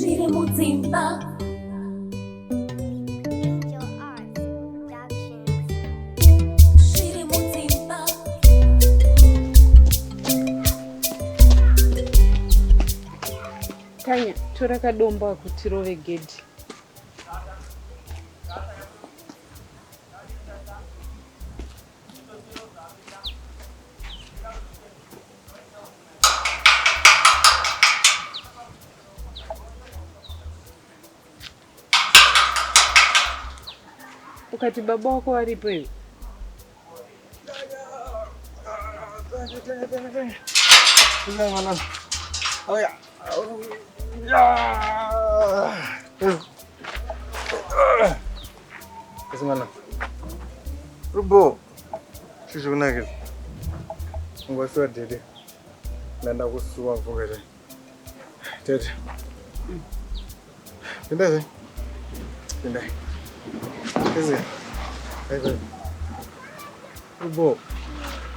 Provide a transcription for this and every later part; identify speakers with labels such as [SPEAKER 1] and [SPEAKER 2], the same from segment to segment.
[SPEAKER 1] Zvirimudzimba. Zvirimudzimba.
[SPEAKER 2] Kanya, tora kadomba kuti rove gedhi. Ukati baba wako waripo hivi?
[SPEAKER 3] Mana? Rubo. Sisi kunake. Ngwaswa dede. Nanda kusuwa ngokere. Dede. Pindaze. Pindaze. Kezi. Ayo. Rubo.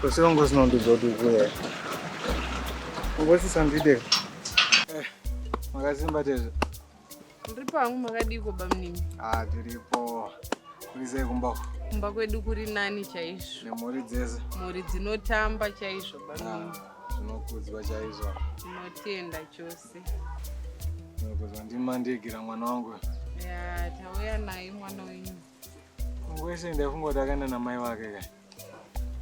[SPEAKER 3] Kusira ngosino ndizodu kuye. Ngosi sandide. Magazimba teze.
[SPEAKER 2] Ndiripo hangu makadiko bamnimi.
[SPEAKER 3] Tiripo. Kulize kumbako.
[SPEAKER 2] Kumba kwedu kuri nani chaizvo.
[SPEAKER 3] Nemhuri dzese.
[SPEAKER 2] Mhuri dzinotamba chaizvo bamnimi.
[SPEAKER 3] Zvinokudzwa chaizvo.
[SPEAKER 2] Tinotenda chose.
[SPEAKER 3] Zvinokudzwa ndimandigira mwana wangu.
[SPEAKER 2] Ya, tauya naye mwana wenyu.
[SPEAKER 3] Ngwese ndafunga kuti akaenda namai vake kai.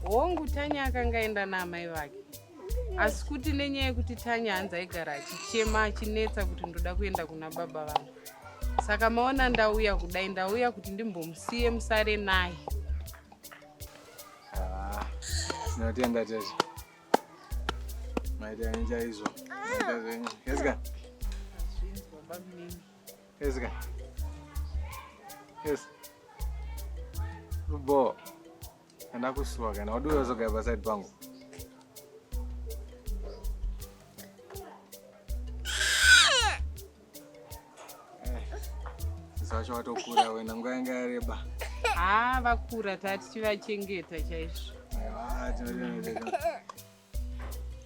[SPEAKER 2] Hongu Tanya akanga aenda naamai vake. Asi kuti nenyaya yekuti Tanya hanzi aigara achichema achinetsa kuti ndoda kuenda kuna baba vangu. Saka maona ndauya kudai, ndauya kuti ndimbomusiye musare naye.
[SPEAKER 3] Tinotenda tete. Maita ninja izvo. Maita zvenyu. Yesika.
[SPEAKER 2] Zvinzwa bamnimi.
[SPEAKER 3] Yesika. Yes. Rubo. Anda kusuwa kana waduya zogaya paside pangu. Sacho watokura wena nguva yanga yareba.
[SPEAKER 2] Vakura tati tivachengeta chaizvo.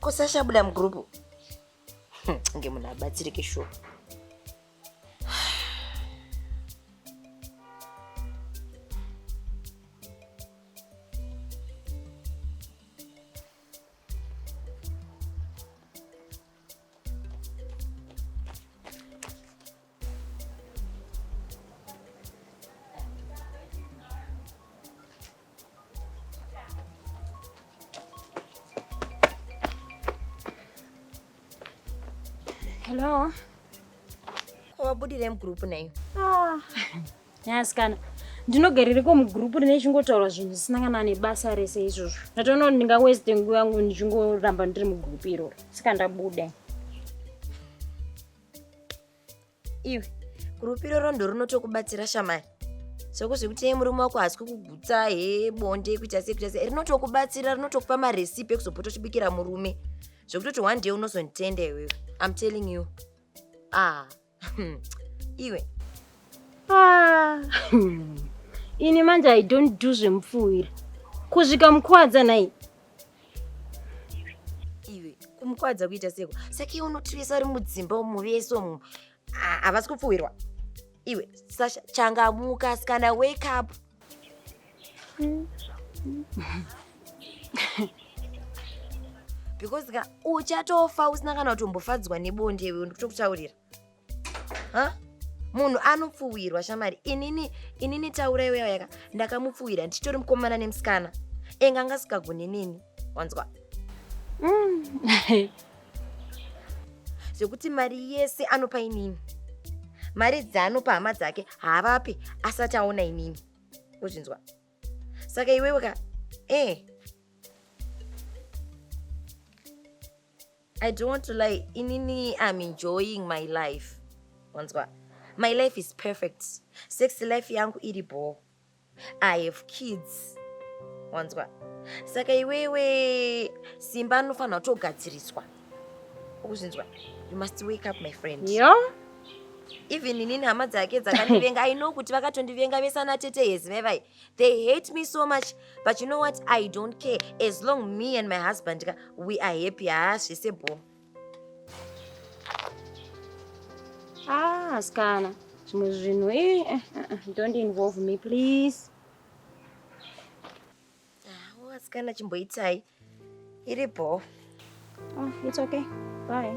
[SPEAKER 4] Kusashabuda mugrupu. Nge munhu abatsirike shuwa.
[SPEAKER 5] Hello.
[SPEAKER 4] Wabudire mugrupu nayo.
[SPEAKER 5] Yasikana. Ndinogarireko mugrupu rine chingotaura zvinhu zvisinangana nebasa rese izvozvo. Ndatoona kuti ndingawaste nguva yangu ndichingoramba ndiri mugrupu iroro. Saka ndabuda.
[SPEAKER 4] Iwe, grupu iroro ndo rinotokubatsira shamai. Sokuzvikuti murume wako hasi kukugutsa bonde kuita sei rinotokubatsira, rinotokupa maresipi ekuzopota uchibikira murume. Zvokutoti one day unozonditenda iwewe. I'm telling you. Iwe.
[SPEAKER 5] Ini manje I don't do zvemupfuwira. Kuzvika mukwadza nai.
[SPEAKER 4] Iwe, kumukwadza kuita seko. Saka unotirisa uri mudzimba umuvese umu. Havasi kupfuwirwa. Iwe, Sasha, changamuka, skana, wake up. Because uchatofa usina kana kutombofadzwa nebonde iwe ndikutokutaurira. Munhu anopfuwirwa shamari. Inini taura iwe yaka ndakamupfuwira ndichitori mukomana nemusikana. Enganga sikagone nini? Wanzwa? Zvekuti mari yese anopa inini. Mari dzanopa hama dzake havapi asati aona inini. Uzvinzwa? Saka iwewe ka I don't want to lie. Inini, I'm enjoying my life. Wanzwa? My life is perfect. Sex life yangu iribo. I have kids. Wanzwa? Saka iwewe simba anofana kutogadziriswa. Uzvinzwa? You must wake up, my friend.
[SPEAKER 5] Yo?
[SPEAKER 4] Even inini hama dzake dzakandivenga, I know kuti vakatondivenga vesana tete yezimevai. They hate me so much, but you know what? I don't care. As long me and my husband we are happy, zvese bo.
[SPEAKER 5] Asikana. Zvimwe zvinhu don't involve me please.
[SPEAKER 4] Asikana chimboitai. Iripo.
[SPEAKER 5] Oh, it's okay. Bye.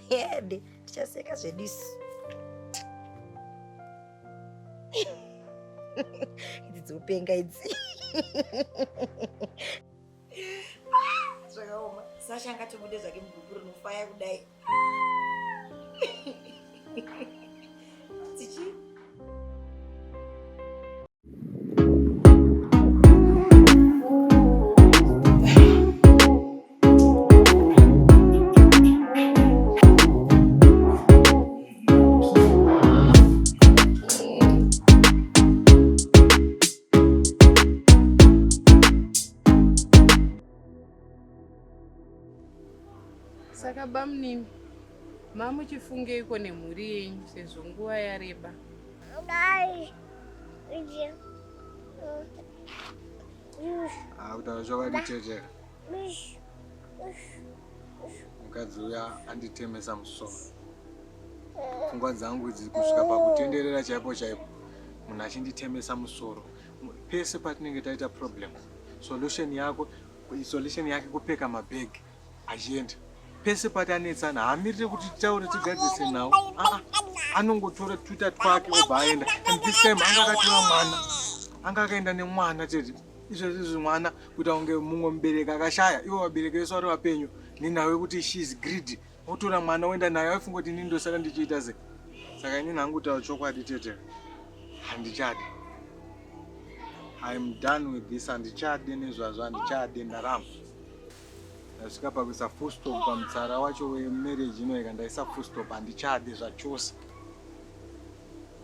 [SPEAKER 4] Hede, tichaseka zvedisu. Idzi dzopenga idzi. Zvakaoma. Sasha angatobude zvake mugrupu rinofaya kudai. Tichi.
[SPEAKER 2] Saka bamnini, mamuchifungeiko nemhuri yenyu sezvo nguva yareba?
[SPEAKER 3] Kutaura chokwadi tete. Mukadzi uya anditemesa musoro. Pfungwa dzangu idzi kusvika pakutenderera chaipo chaipo. Munhu achinditemesa musoro. Pese patinenge taita problem. Solution yake kupeka mabhegi achienda. Pese patanetsana haamiriri kuti titaure tigadzise nawo. Anongotora Twitter twake obva aenda. And this time anga akaenda nemwana tete. Izvo mwana kuti aunge mumwe mubereki akashaya. Ivo vabereki vese vari vapenyu. Ninawe kuti she is greedy. Otora mwana oenda naye aifunga kuti ini ndosaka ndichiita sei. Saka ini hangu kutaura chokwadi tete. Handichadi. I am done with this. Handichadi nezvazvo, handichadi ndarama. Ndasvika pakuisa full stop pamutsara wacho wemarriage ino ikandaisa full stop handichadi zvachose.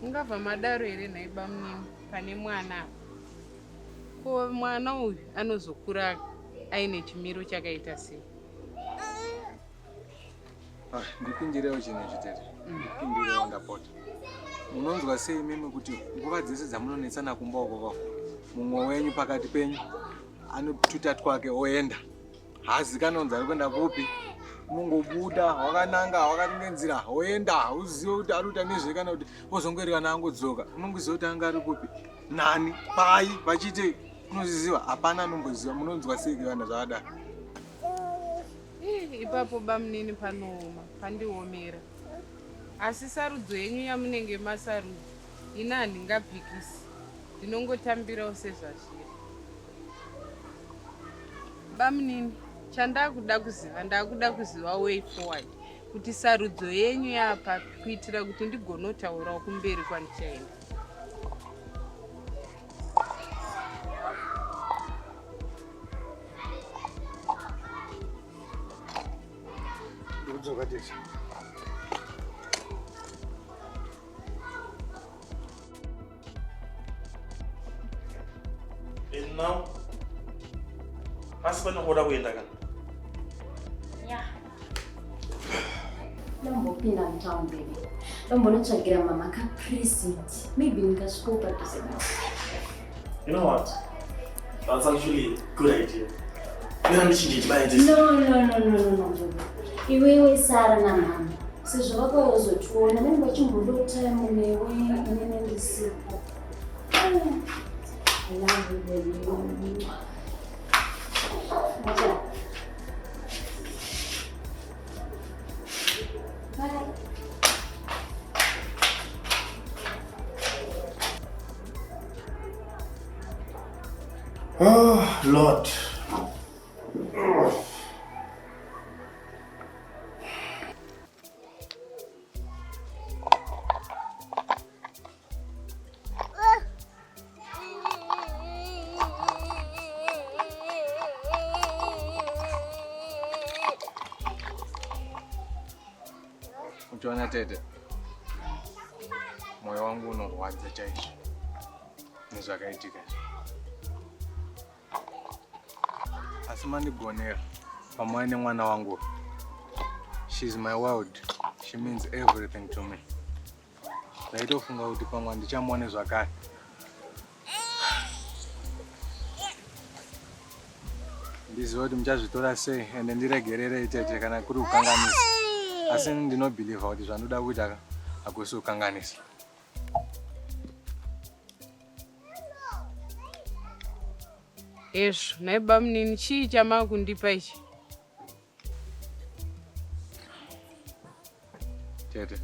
[SPEAKER 2] Ungabva madaro here nhai bamnini pane mwana? Ko mwana uyu anozokura aine chimiro chakaita sei?
[SPEAKER 3] Ndipindirewo chinhu chitete. Ndipindirewo ndapota. Munonzwa sei mimi kuti nguva dzese dzamunonetsana kumba uko mumwe wenyu pakati penyu anotuta twake oenda. Hazi kanonzi ari kuenda kupi? Unongobuda wakananga wakaringe nzira oenda uzive kuti ari kuita nezve kana kuti ozongorika naangodzoka. Unongoziva kuti anga ari kupi? Nani? Pai? Vachite unozviziva? Hapana anomboziva. Munonzwa sei vanhu zvakadaro?
[SPEAKER 2] Ipapo bamnini panooma, pandiomera. Asi sarudzo yenyu yamunenge masarudza, ina handingapikisi. Ndinongotambirawo sezvazviri. Bamnini, chandakuda kuziva, ndakuda kuziva way forward. Kuti sarudzo yenyu yapa kuitira kuti ndigonotaurawo kumberi kwandichaenda.
[SPEAKER 3] Ndikudzoka tete.
[SPEAKER 1] And now, husband ngoda kuenda kana?
[SPEAKER 5] Yeah. Ndombopinda mutown baby. Ndombonotsvagira mama ka-present. Maybe ndingasvikopa kusema.
[SPEAKER 1] You know what? That's actually a good idea.
[SPEAKER 5] No. Iwewe Sara na mama. Sezvo vakazotiona vanenge vachimboda time newe inene ndisipo. I love you, baby. Bye.
[SPEAKER 1] Oh, Lord.
[SPEAKER 3] Uchiona tete, moyo wangu unorwadza chaizvo nezvakaitika izvo. Asi mandigonera pamwe nemwana wangu. She's my world. she means everything to me. Ndaitofunga kuti pamwe handichamuone zvakare. Ndiziva kuti muchazvitora sei ende ndiregerere tete kana kuri kukanganisa. Asi ndinobhiliva kuti zvandoda kuita hakusi kukanganisa.
[SPEAKER 2] Ezvo, naiba munini, chii chamava kundipa ichi?
[SPEAKER 3] Tete,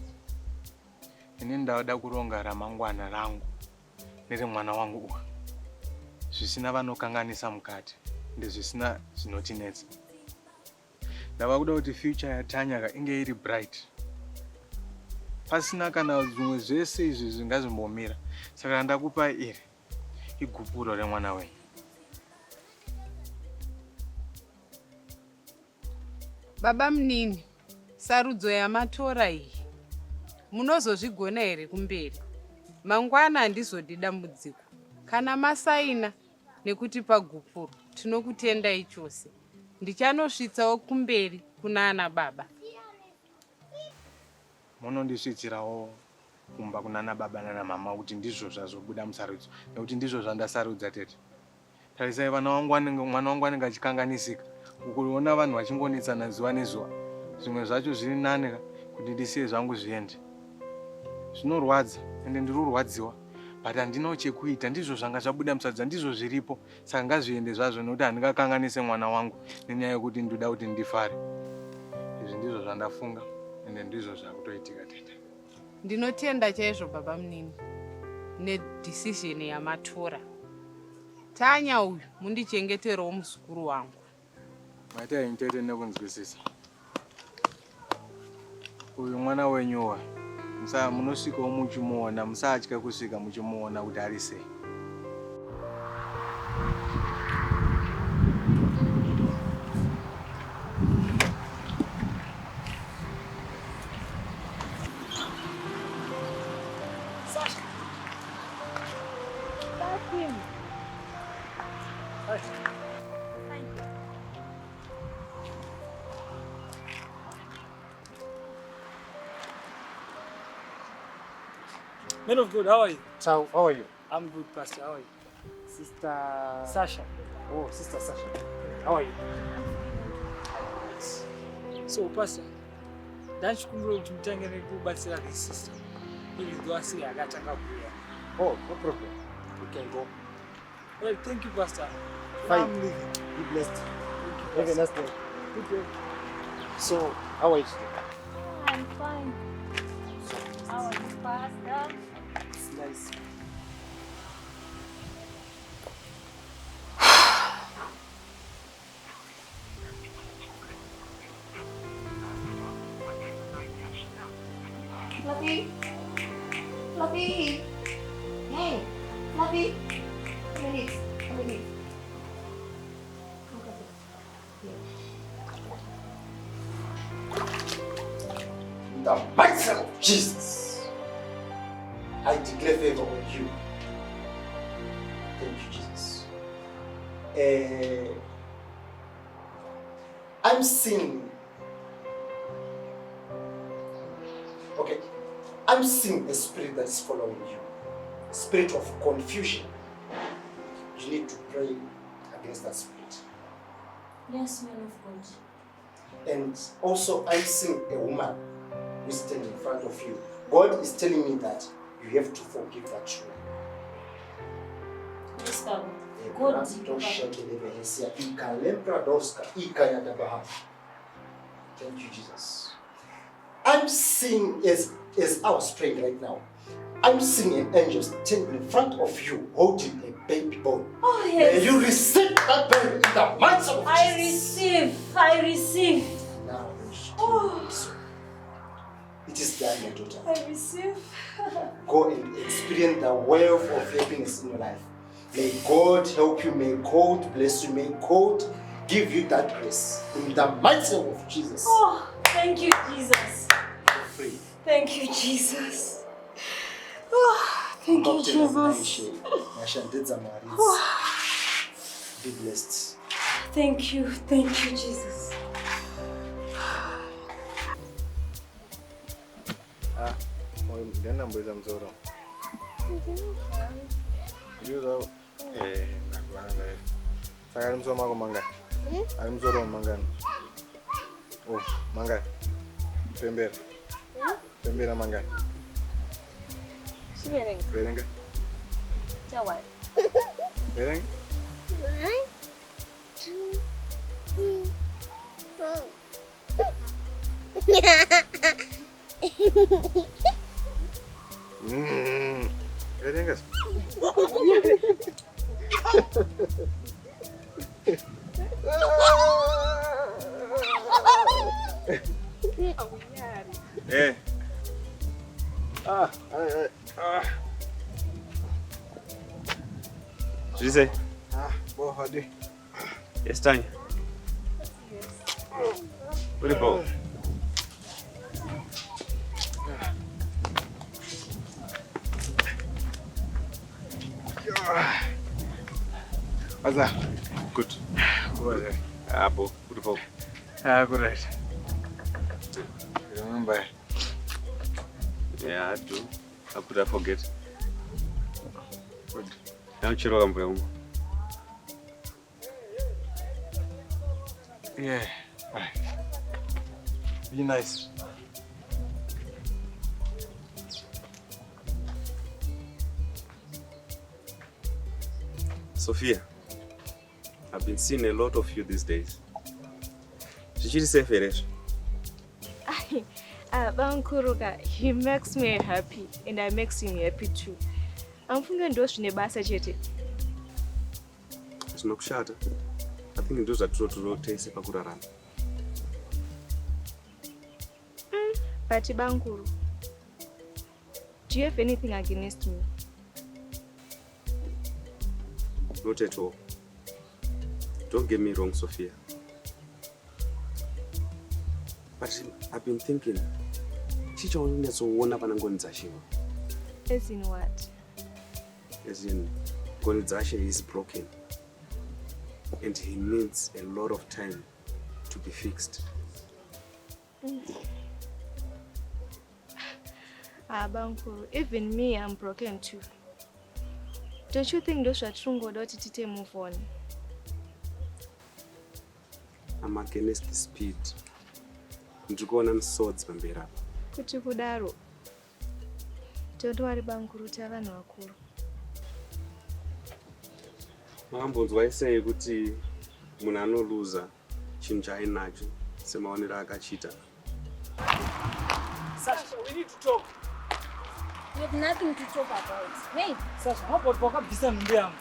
[SPEAKER 3] ini ndauda kuronga ramangwana rangu nere mwana wangu uyu. Zvisina vanokanganisa mukati, ndezvisina zvinotinetsa. Ndava kuda kuti future yaTanyaka inge iri bright. Pasina kana zvimwe zvese izvi zvingazimbomira. Saka ndakupa iri igupuro remwana wenyu.
[SPEAKER 2] Baba munini, sarudzo yamatora iyi munozozvigona here kumberi? Mangwana handizodi dambudziko. Kana masaina nekuti pagupuro, tinokutendai chose. Ndichanosvitsawo kumberi kuna ana baba.
[SPEAKER 3] Munondisvitsirawo kumba kuna ana baba nana mama kuti ndizvo zvazobuda musarudzo, nekuti ndizvo zvandasarudza tete. Tarisai mwana wangu anenge achikanganisika. Ukuona vanhu vachingonetsana zuva nezuva. Zvimwe zvacho zviri nane kuti ndisiye zvangu zviende. Zvinorwadza ende ndiri kurwadziwa. But handina chekuita, ndizvo zvanga zvabuda musarudzo, ndizvo zviripo. Saka ngazviende zvazvo nokuti handingakanganise mwana wangu nenyaya yekuti ndoda kuti ndifare. Izvi ndizvo zvandafunga ende ndizvo zvakutoitika tete.
[SPEAKER 2] Ndinotenda chaizvo baba munini nedecision yamatora. Tanya uyu mundichengeterewo muzukuru wangu.
[SPEAKER 3] Maita intete nekunzwisisa. Uyu mwana wenyuwa, munosvikawo muchimuona, musatya kusvika muchimuona kuti ari sei.
[SPEAKER 6] Sasha. That's him. Thank you. Man of God, how are you?
[SPEAKER 7] So, how are you?
[SPEAKER 6] I'm good, Pastor. How are you?
[SPEAKER 7] Sister
[SPEAKER 6] Sasha.
[SPEAKER 7] Oh, Sister Sasha. How are you?
[SPEAKER 6] So, Pastor, ndachikumbira kuti mutangire kubatsira this sister. Ili ndwasi akatanga kuya.
[SPEAKER 7] Oh, no problem. You can go.
[SPEAKER 6] Well, thank you, Pastor.
[SPEAKER 7] Fine.
[SPEAKER 6] I'm leaving.
[SPEAKER 7] Be blessed.
[SPEAKER 6] Thank you,
[SPEAKER 7] Have a nice
[SPEAKER 6] Pastor.
[SPEAKER 7] day.
[SPEAKER 6] Good day.
[SPEAKER 7] So, how are you?
[SPEAKER 5] I'm fine. How are you, Pastor?
[SPEAKER 7] It's nice.
[SPEAKER 4] Fluffy. Fluffy. Hey, Fluffy. Come in. Come in.
[SPEAKER 1] In the mighty name of Jesus, I declare favor on you. Thank you, Jesus. I'm seeing. Okay, I'm seeing a spirit that is following you. A spirit of confusion. You need to pray against that spirit.
[SPEAKER 5] Yes, man of God.
[SPEAKER 1] And also, I'm seeing a woman who is standing in front of you. God is telling me that you have to forgive that woman.
[SPEAKER 5] Yes, Papa. God,
[SPEAKER 1] thank you, Jesus. I'm seeing, as I was praying right now, I'm seeing an angel standing in front of you holding a baby boy.
[SPEAKER 5] Oh,
[SPEAKER 1] May
[SPEAKER 5] yes.
[SPEAKER 1] you receive that baby in the mighty name of
[SPEAKER 5] I
[SPEAKER 1] Jesus.
[SPEAKER 5] receive.
[SPEAKER 1] Now,
[SPEAKER 5] Oh.
[SPEAKER 1] it is done, my daughter.
[SPEAKER 5] I receive.
[SPEAKER 1] Go and experience the wealth of happiness in your life. May God help you. May God bless you. May God give you that grace. In the mighty name of Jesus.
[SPEAKER 5] Oh, thank you, Jesus.
[SPEAKER 1] You're free.
[SPEAKER 5] Thank you, Jesus. Oh, thank you, Jesus.
[SPEAKER 1] Be blessed.
[SPEAKER 5] Thank you, Jesus.
[SPEAKER 3] kuita mzoro. Yuzo. Nakuanga. Saka msoma kwa manga. Ali mzoro mangani. Oh, mangani. Pembera. Pembera mangani.
[SPEAKER 5] Siberenga.
[SPEAKER 3] Berenga.
[SPEAKER 5] Chawa.
[SPEAKER 3] Berenga. Berenga. Eh.
[SPEAKER 8] Did you say?
[SPEAKER 3] Boh, hadi.
[SPEAKER 8] Yes, Tanya. What do you call?
[SPEAKER 3] What's that?
[SPEAKER 8] Good.
[SPEAKER 3] Good.
[SPEAKER 8] Bo. What do you call?
[SPEAKER 3] Good. Right. You remember?
[SPEAKER 8] Yeah, I do. How could I forget?
[SPEAKER 3] Good.
[SPEAKER 8] I'm sure I'm going.
[SPEAKER 3] Yeah. Right. Be nice.
[SPEAKER 8] Sophia, I've been seeing a lot of you these days. Did you say Feresh?
[SPEAKER 9] Bankuruka, he makes me happy and I makes him happy too. I'm thinking those in the basa chete.
[SPEAKER 8] It's not shut. I think those are true to rotate Pakurara.
[SPEAKER 9] But Bankuru, do you have anything against me?
[SPEAKER 8] Not at all. Don't get me wrong, Sophia. But I've been thinking, as
[SPEAKER 9] As in what?
[SPEAKER 8] As in, Gonzashe is broken. And he needs a lot of time to be fixed.
[SPEAKER 9] Bankuru, even me, I'm broken too. Don't you think those are trungo dotty move on?
[SPEAKER 8] I'm against the speed. Ndrugona swords bambera.
[SPEAKER 9] Kuti kudaro. Don't worry Bankuru, tava no akuru.
[SPEAKER 8] Mambonzwa isei kuti munhu anoluza chinhu chainacho semaonero akachita.
[SPEAKER 6] Sasha, we need to talk.
[SPEAKER 5] We have nothing to talk about. Hey,
[SPEAKER 6] Sasha, how about wakabvisa nhumbi yangu?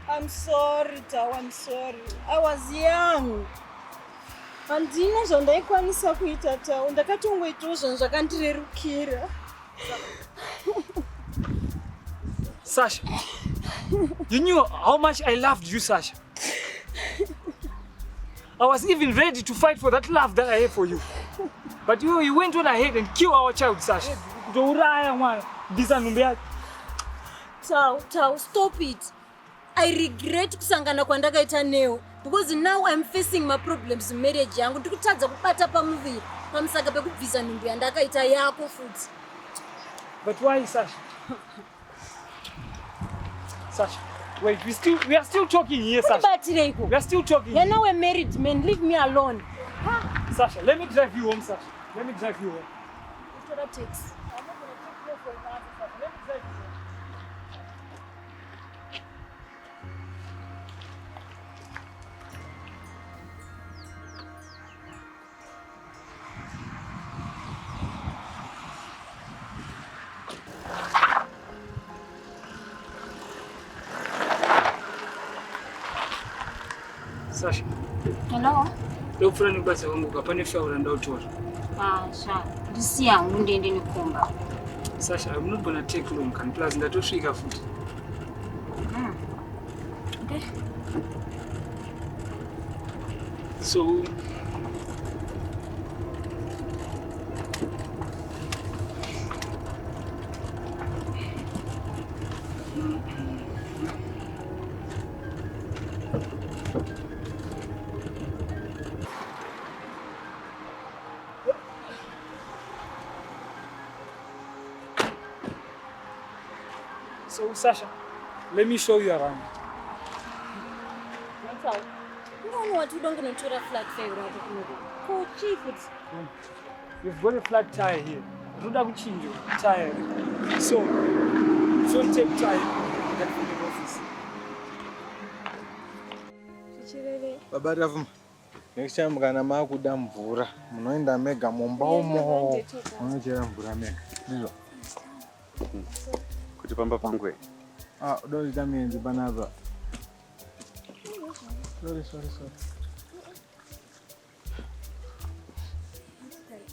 [SPEAKER 5] I'm sorry, Tao. I'm sorry. I was young. Handina zvandaikwanisa kuita Tao. Ndakatongoitawo zvinhu zvakandirerukira.
[SPEAKER 6] Sasha, you knew how much I loved you, Sasha. I was even ready to fight for that love that I have for you. But you went on ahead and killed our child, Sasha.
[SPEAKER 5] Tao, stop it. I regret kusangana kwandakaita Neo because now I'm facing my problems in marriage yangu. Ndikutadza kubata pamuviri pamusaka pekubvisa nhumbi yandakaita yako futi.
[SPEAKER 6] But why, Sasha? Sasha, wait, we are still talking here, Sasha. We are still talking.
[SPEAKER 5] You're now a married man. Leave me alone.
[SPEAKER 6] Sasha, let me drive you home, Sasha. Let me drive you home.
[SPEAKER 5] What that takes?
[SPEAKER 6] I'm not going to take no for an answer, Sasha. Let me drive you home. Sasha.
[SPEAKER 5] Hello?
[SPEAKER 6] Lokufuna nibasa wangu pane faula ndautora.
[SPEAKER 5] Sha. Ndisi yangu ndiende nikomba.
[SPEAKER 6] Sasha, I'm not going to take long and plus ndatosvika futi.
[SPEAKER 5] Okay.
[SPEAKER 6] So So, Sasha, let me show you around.
[SPEAKER 5] That's all. You don't know what you don't going to a flat fare. Cool, chief.
[SPEAKER 6] You've got a flat tire here. Ruda kuchinjo tire. So, don't take time. Get from the office.
[SPEAKER 9] Chichirere.
[SPEAKER 3] Baba Ravuma, next time kana makuda mvura munoenda mega mumba umo munochera mvura mega. Ndizvo.
[SPEAKER 8] Kuti pamba pangwe.
[SPEAKER 3] Udoita mienzi panapa. Sorry.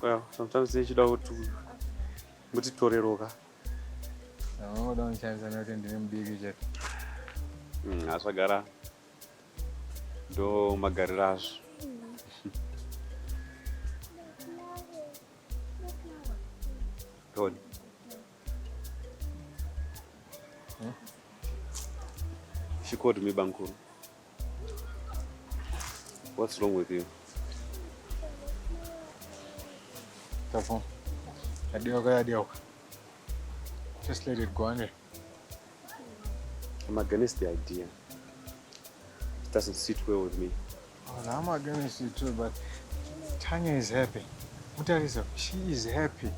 [SPEAKER 8] Well, sometimes they should have to mutitoreroka.
[SPEAKER 3] Don't chance nothing ndine mudiki chete.
[SPEAKER 8] Asagara. Do magarirazo. Tony. She called me Bankuru. What's wrong with you?
[SPEAKER 3] Tafon. Adioka. Just let it go on.
[SPEAKER 8] I'm against the idea. It doesn't sit well with me.
[SPEAKER 3] Oh, I'm against it too, but Tanya is happy. Mutarisa, she is happy.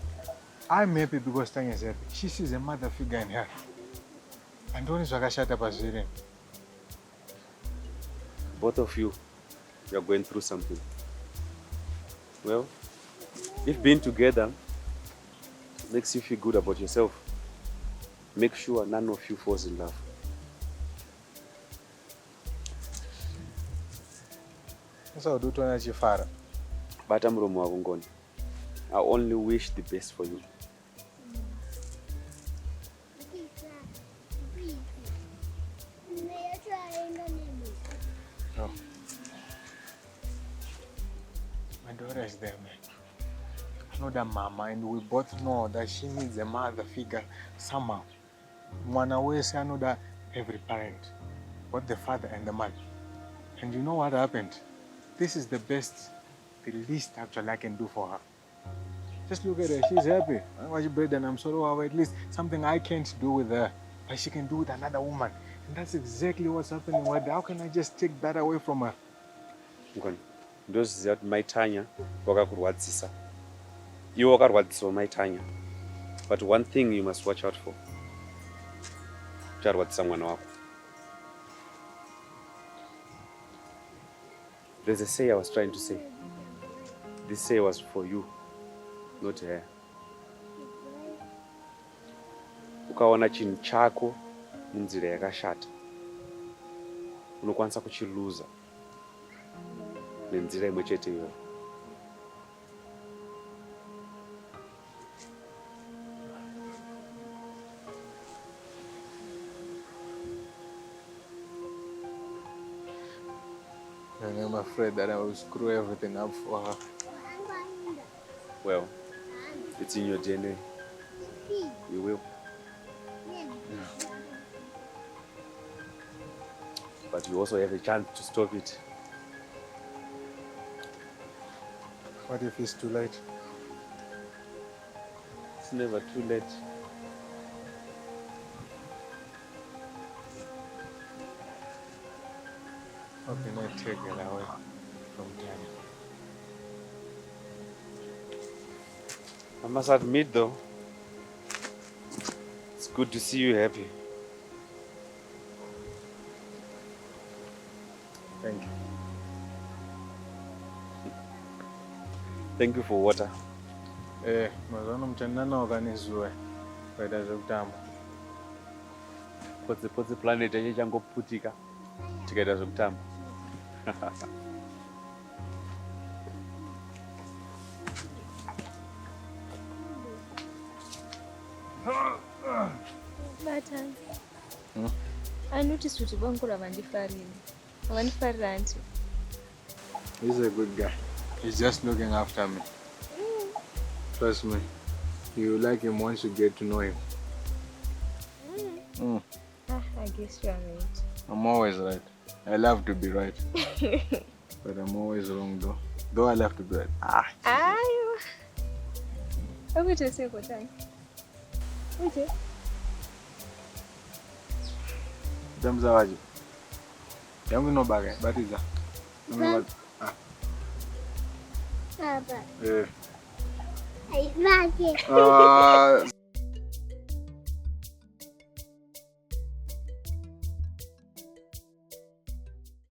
[SPEAKER 3] I'm happy because Tanya is happy. She sees a mother figure in her. And don't shut up as Zvirimudzimba.
[SPEAKER 8] Both of you are going through something. Well, if being together makes you feel good about yourself, make sure none of you falls in love.
[SPEAKER 3] That's how do Tanya Chifara.
[SPEAKER 8] But I'm Romo. I only wish the best for you.
[SPEAKER 3] No. My daughter is there, man. I know that mama, and we both know that she needs a mother figure somehow. One always I know that every parent, both the father and the mother. And you know what happened? This is the least actually I can do for her. Just look at her, she's happy. I watch bread and I'm sorry, at least something I can't do with her, but she can do with another woman. And that's exactly what's happening. How can I just take that away from her?
[SPEAKER 8] Those that my Tanya, wakakurwadzisa. You wakarwadzisa my Tanya. But one thing you must watch out for. Charwadzisa mwana wako. There's a say I was trying to say. This say was for you, not her. Ukaona chinhu chako munzira yakashata, unokwanisa kuchiluza nenzira imwe chete iyoyo.
[SPEAKER 3] And I'm afraid that I will screw everything up for her.
[SPEAKER 8] Well, it's in your DNA. You will. But you also have a chance to stop it.
[SPEAKER 3] What if it's too late?
[SPEAKER 8] It's never too late.
[SPEAKER 3] How can I take it away from Tanya?
[SPEAKER 8] I must admit though, it's good to see you happy.
[SPEAKER 3] Thank you.
[SPEAKER 8] Thank you for water.
[SPEAKER 3] Mazano mchanana wakanizuwe kwaita zvekutamba.
[SPEAKER 8] Potse planet yacho changoputika tikaita zvekutamba.
[SPEAKER 9] Batani. I noticed kuti Bankura vandifarira anti.
[SPEAKER 3] He's a good guy. He's just looking after me. Trust me, you like him once you get to know him.
[SPEAKER 9] I guess you are right.
[SPEAKER 3] I'm always right. I love to be right. But I'm always wrong though. Though I love to be right.
[SPEAKER 9] Ayo. What would you say for time? Okay.
[SPEAKER 3] Damza waje. Yangu no baga, batiza.
[SPEAKER 10] Baba.
[SPEAKER 3] Eh.
[SPEAKER 10] Ai,